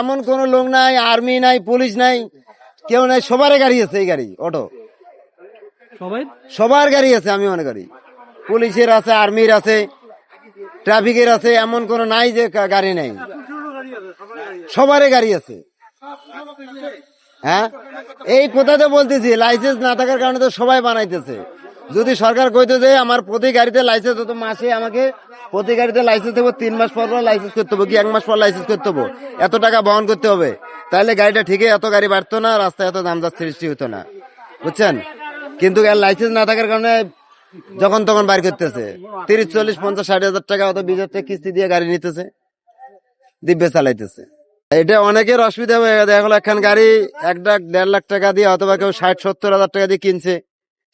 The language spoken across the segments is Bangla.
এমন কোন লোক নাই, আর্মি নাই, পুলিশ নাই, কেউ নাই, সবারই গাড়ি আছে। এই গাড়ি অটো সবার গাড়ি আছে। আমি মনে করি পুলিশের আছে, আর্মির আছে, ট্রাফিকের আছে, এমন কোন নাই যে গাড়ি নাই, সবারই গাড়ি আছে। হ্যাঁ, এই কথা তো বলতেছি, লাইসেন্স না থাকার কারণে তো সবাই বানাইতেছে। যদি সরকার কইতো যে আমার প্রতি গাড়িতে লাইসেন্স হতো, মাসে আমাকে প্রতি গাড়িতে লাইসেন্স দেবো, 3 মাস পর লাইসেন্স করতে হবে, কি 1 মাস পর লাইসেন্স করতে হবে, এত টাকা বহন করতে হবে, তাহলে গাড়িটা ঠিকই এত গাড়ি বাড়তো না, রাস্তায় এত দামদার সৃষ্টি হতো না, বুঝছেন। কিন্তু লাইসেন্স না থাকার কারণে যখন তখন বাইর করতেছে, 30, 40, 50, 60 হাজার টাকা অত 20 হাজার টাকা কিস্তি দিয়ে গাড়ি নিতেছে, দিব্যে চালাইতেছে। এটা অনেকের অসুবিধা হয়ে গেছে। এখন একখান গাড়ি 1.5 লাখ টাকা দিয়ে অথবা কেউ 60-70 হাজার টাকা দিয়ে কিনছে,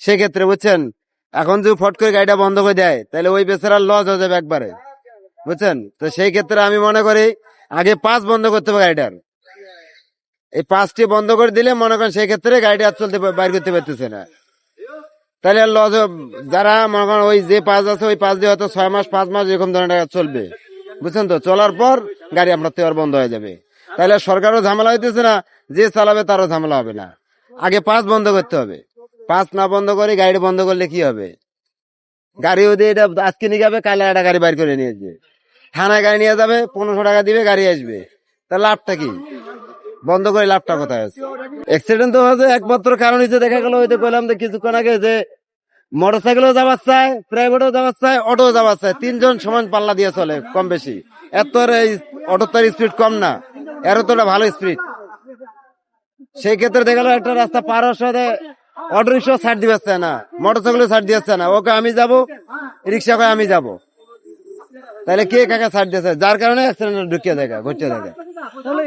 সেক্ষেত্রে বুঝছেন, এখন যদি ফট করে গাড়িটা বন্ধ করে দেয় তাহলে ওই বেচারার লস হয়ে যাবে একবারে, বুঝছেন। তো সেই ক্ষেত্রে আমি মনে করি আগে 5 বন্ধ করতে হবে গাড়িটার। এই 5টি বন্ধ করে দিলে মনে করেন সেই ক্ষেত্রে গাড়িটা আর চলতে বাইর করতে পারতেছে না, তাহলে লস। যারা মনে করেন ওই যে 5 আছে ওই 5 দিয়ে হয়তো 6 মাস 5 মাস এরকম ধরনের চলবে, বুঝছেন তো। চলার পর গাড়ি আপনার তো আর বন্ধ হয়ে যাবে, তাহলে সরকারও ঝামেলা হইতেছে না, যে চালাবে তারও ঝামেলা হবে না। আগে 5 বন্ধ করতে হবে। 5 না বন্ধ করে গাড়ি বন্ধ করলে কি হবে, গাড়ি ওদের এটা আজকে নিয়ে যাবে, কালে একটা গাড়ি বাইর করে নিয়ে যাবে, থানায় গাড়ি নিয়ে যাবে, 1500 টাকা দিবে, গাড়ি আসবে, তার লাভটা কি? বন্ধ করে লাভটা কোথায় আছে? অ্যাক্সিডেন্ট তো হয়েছে একমাত্র কারণ হিসেবে দেখা গেল, ওই তো বললাম যে কিছুক্ষণ আগে, যে মোটরসাইকেলও যাওয়ার চায়, প্রাইভেটও যাওয়ার চায়, অটো যাওয়ার চায়, 3 জন সমান পাল্লা দিয়ে চলে কম বেশি। এত অটোর তার স্পিড কম না, এর তো ভালো স্পিড। সেই ক্ষেত্রে দেখা গেল একটা রাস্তা পার হওয়ার সাথে অটো রিক্সা ছাড় দিচ্ছে না, মোটরসাইকেলও ছাড় দিচ্ছে না, ওকে আমি যাব, রিক্সা করে আমি যাব, তাহলে কে কাকে ছাড় দিয়েছে? যার কারণে অ্যাক্সিডেন্ট ঢুকিয়ে দেখা ঘটতে থাকে,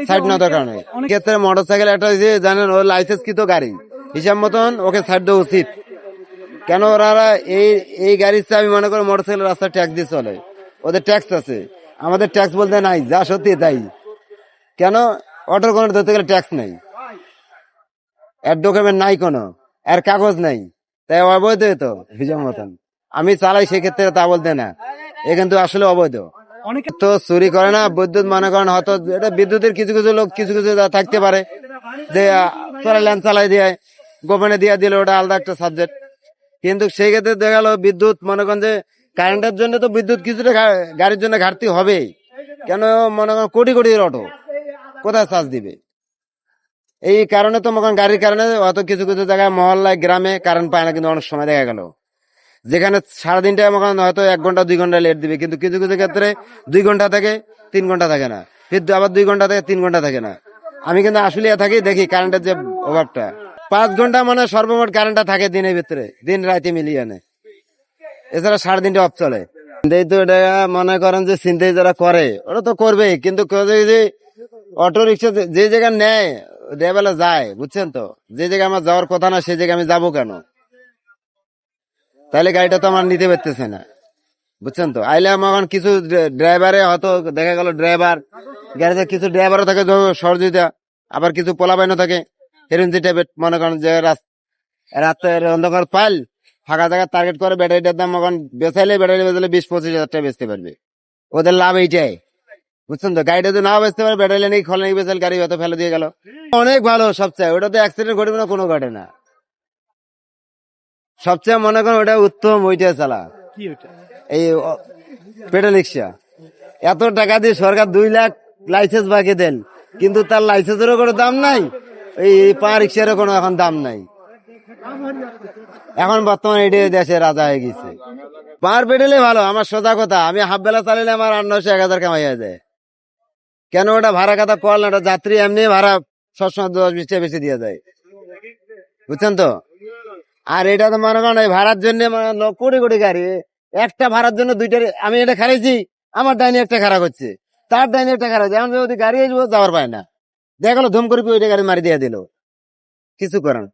সাইড না দেওয়ার কারণে। ক্ষেত্রে মোটরসাইকেল একটা জানেন, ও লাইসেন্স কৃত গাড়ি, হিসাব মতন ওকে ছাড় দেওয়া উচিত। কেন ওরা এই গাড়ির চেয়ে আমি মনে করি মোটরসাইকেল রাস্তা ট্যাক্স দিয়ে চলে, ওদের ট্যাক্স আছে, আমাদের ট্যাক্স বলতে নাই, যা সত্যি তাই। কেন অটোর কোনো ধরতে গেলে ট্যাক্স নাই, এর ডকুমেন্ট নাই, কোনো এর কাগজ নাই, তাই অবৈধ তো হিসাব মতন। আমি চালাই সেক্ষেত্রে তা বলতে না, এ কিন্তু আসলে অবৈধ। অনেকে তো চুরি করে না, বিদ্যুৎ মনে করেন হয়তো এটা বিদ্যুতের কিছু কিছু লোক কিছু কিছু থাকতে পারে যে চালাইলেন চালাই দিয়ে গোপনে দিয়ে দিল, ওটা আলাদা একটা সাবজেক্ট। কিন্তু সেই ক্ষেত্রে দেখা গেল বিদ্যুৎ মনে করেন যে কারেন্টের জন্য তো বিদ্যুৎ কিছুটা গাড়ির জন্য ঘাটতি হবেই। কেন মনে করেন কোটি কোটি অটো কোথায় চার্জ দিবে? এই কারণে তো মনে করেন গাড়ির কারণে হয়তো কিছু কিছু জায়গায় মহল্লায় গ্রামে কারেন্ট পায় না, কিন্তু অনেক সময় দেখা গেল যেখানে সারাদিনটা মনে করেন হয়তো 1 ঘন্টা 2 ঘন্টা লেট দিবে, কিন্তু কিছু কিছু ক্ষেত্রে 2 ঘন্টা থাকে, 3 ঘন্টা থাকে না, ফির আবার 2 ঘন্টা থেকে 3 ঘন্টা থাকে না। আমি কিন্তু আসলে থাকি দেখি কারেন্টের যে অভাবটা, 5 ঘন্টা মানে সর্বমোট কারেন্টটা থাকে দিনের ভিতরে, দিন রাতে মিলিয়ে আনে, এছাড়া সারাদিনটা অফ চলে। তো এটা মনে করেন যে চিন্তাই যারা করে ওরা তো করবেই, কিন্তু অটো রিক্সা যে জায়গায় নেয় ড্রাইভার যায়, বুঝছেন তো, যে জায়গায় আমার যাওয়ার কথা না সেই জায়গায় আমি যাবো কেন? তাহলে গাড়িটা তো আমার নিতে পারতেছে না, বুঝছেন তো। আইলে আমার কিছু ড্রাইভারে হয়তো দেখা গেল ড্রাইভার গাড়িতে কিছু ড্রাইভারও থাকে সহযোগিতা, আবার কিছু পোলাপাইনও থাকে হেরুঞ্জি টাইপের, মনে করেন যে রাতের অন্ধকার পাইল ফাঁকা জায়গা টার্গেট করে ব্যাটারিটার দাম এখন বেচাইলে, ব্যাটারি বেচাইলে 20-25 হাজার টাকা বেচতে পারবে, ওদের লাভ এইটাই, বুঝছেন তো। গাড়িটা যদি নাও বেচতে পারে, ব্যাটারি নেই, খলে বেচাল, গাড়ি হয়তো ফেলে দিয়ে গেল, অনেক ভালো। সবচেয়ে ওটাতে অ্যাক্সিডেন্ট ঘটবে না, কোনো ঘটে না, সবচেয়ে মনে করেন ওটা উত্তম, ওইটা চালা এই পেট্রোল রিক্সা। এত টাকা দিয়ে সরকার 2 লাখ লাইসেন্স বাকি দেন, কিন্তু তার লাইসেন্সেরও কোনো দাম নাই, এই পা রিক্সারও কোনো এখন দাম নাই। এখন বর্তমানে এটা দেশে রাজা হয়ে গেছে। পার পেট্রোলে ভালো, আমার সোজা কথা, আমি হাফ বেলা চালিলে আমার 800-1000 কামাই হয়ে যায়। কেন ওটা ভাড়া কথা কল না, ওটা যাত্রী এমনি ভাড়া সবসময় 10-20 টাকা বেশি দিয়ে যায়, বুঝছেন তো। আর এটা তো মনে করেন ভাড়ার জন্য কোটি কোটি গাড়ি, একটা ভাড়ার জন্য 2টা, আমি এটা খারাইছি, আমার ডাইনি একটা খারাপ হচ্ছে, তার ডাইনি একটা খারাপ হচ্ছে, এখন যদি গাড়ি আসবো যাওয়ার পায় না, দেখা গেলো ধুম করে ওইটা গাড়ি মারি দিয়ে দিল, কিছু করেন।